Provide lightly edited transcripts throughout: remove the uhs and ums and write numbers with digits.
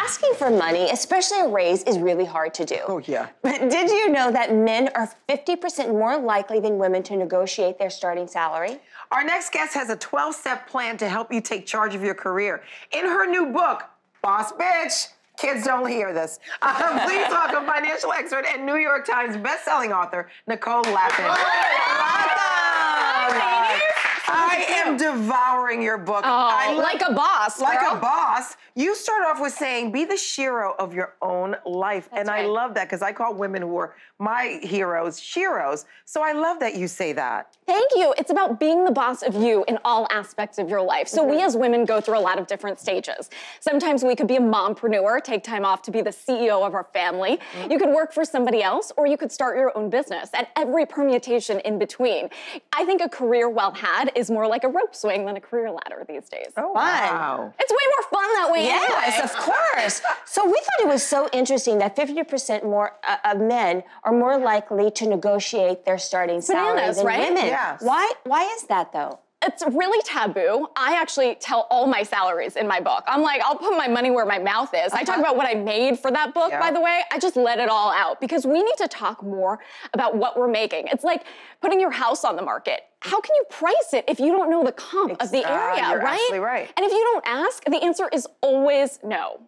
asking for money, especially a raise, is really hard to do. Oh, yeah. But did you know that men are 50% more likely than women to negotiate their starting salary? Our next guest has a 12-step plan to help you take charge of your career. In her new book, Boss Bitch, kids don't hear this. Please welcome financial expert and New York Times bestselling author, Nicole Lapin. I am devouring your book. Like a boss, Like girl. a boss. You start off with saying, be the shero of your own life. That's I right. love that because I call women who are my heroes, sheroes. So I love that you say that. Thank you. It's about being the boss of you in all aspects of your life. So we as women go through a lot of different stages. Sometimes we could be a mompreneur, take time off to be the CEO of our family. You could work for somebody else, or you could start your own business, and every permutation in between. I think a career well had is more like a rope swing than a career ladder these days. Oh, Fun. wow. It's way more fun that way Yes, anyway. of course. So we thought it was so interesting that 50% more of men are more likely to negotiate their starting salary Bananas, than right? women. Yes. Why is that though? It's really taboo. I actually tell all my salaries in my book. I'm like, I'll put my money where my mouth is. I talk about what I made for that book, by the way. I just let it all out because we need to talk more about what we're making. It's like putting your house on the market. How can you price it if you don't know the comp of the area, You're right? absolutely right. And if you don't ask, the answer is always no.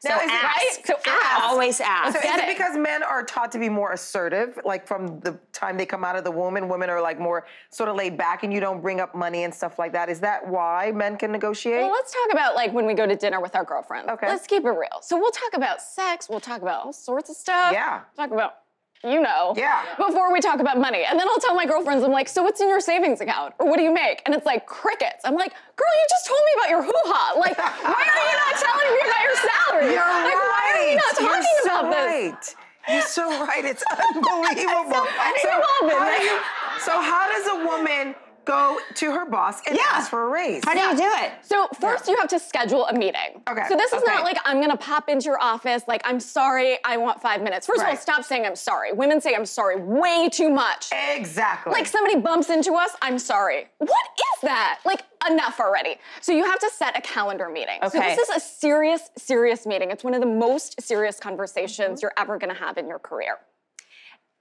Now, is it ask. Right? So ask. Always ask. So is Get it it. because men are taught to be more assertive, like from the time they come out of the womb, and women are like more sort of laid back and you don't bring up money and stuff like that? Is that why men can negotiate? Well, let's talk about like when we go to dinner with our girlfriends. Okay. Let's keep it real. So we'll talk about sex, we'll talk about all sorts of stuff. Yeah. Talk about, you know. Yeah. Before we talk about money. And then I'll tell my girlfriends, I'm like, so what's in your savings account? Or what do you make? And it's like crickets. I'm like, girl, you just told me about your hoo-ha. Like, why are you not telling me about your salary? You're like, right. why are you not talking You're so about this? right. You're so right. It's unbelievable. So how does a woman go to her boss and ask for a raise? How do you do it? So first you have to schedule a meeting. Okay. So this is Okay. not like I'm gonna pop into your office, like I'm sorry, I want 5 minutes. First of all, Right. stop saying I'm sorry. Women say I'm sorry way too much. Exactly. Like somebody bumps into us, I'm sorry. What is that? Like enough already. So you have to set a calendar meeting. So Okay. this is a serious, serious meeting. It's one of the most serious conversations you're ever gonna have in your career.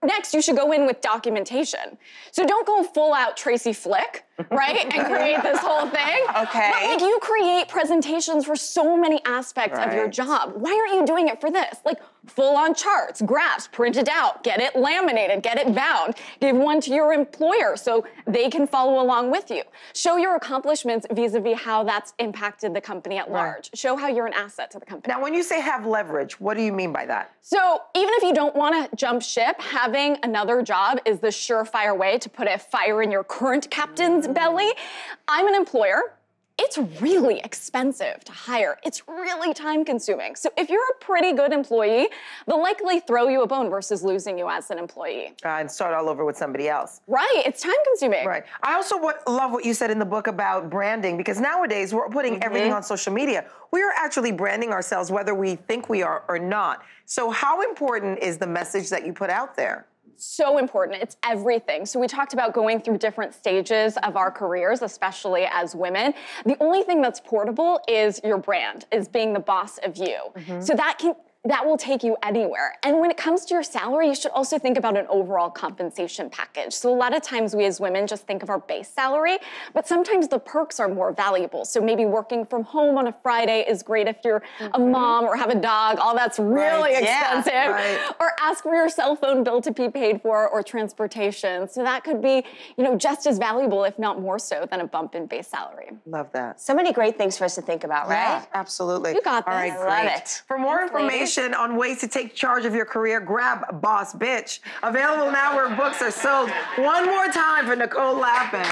Next, you should go in with documentation. So don't go full out Tracy Flick, right? And create this whole thing. Okay. But like you create presentations for so many aspects of your Right. job. Why aren't you doing it for this? Like full on charts, graphs, print it out, get it laminated, get it bound, give one to your employer so they can follow along with you. Show your accomplishments vis-a-vis how that's impacted the company at large. Show how you're an asset to the company. Now, when you say have leverage, what do you mean by that? So even if you don't want to jump ship, having another job is the surefire way to put a fire in your current captain's belly. I'm an employer. It's really expensive to hire. It's really time consuming. So if you're a pretty good employee, they'll likely throw you a bone versus losing you as an employee. And start all over with somebody else. Right, it's time consuming. Right. I also love what you said in the book about branding, because nowadays we're putting everything on social media. We are actually branding ourselves whether we think we are or not. So how important is the message that you put out there? So important. It's everything. So we talked about going through different stages of our careers, especially as women. The only thing that's portable is your brand, is being the boss of you. So that will take you anywhere. And when it comes to your salary, you should also think about an overall compensation package. So a lot of times we as women just think of our base salary, but sometimes the perks are more valuable. So maybe working from home on a Friday is great if you're a mom or have a dog. All that's really expensive. right. Or ask for your cell phone bill to be paid for, or transportation. So that could be, just as valuable, if not more so, than a bump in base salary. Love that. So many great things for us to think about, right? Yeah, absolutely. You got All this. right, I love great. it. For more information on ways to take charge of your career, grab Boss Bitch. Available now where books are sold. One more time for Nicole Lapin.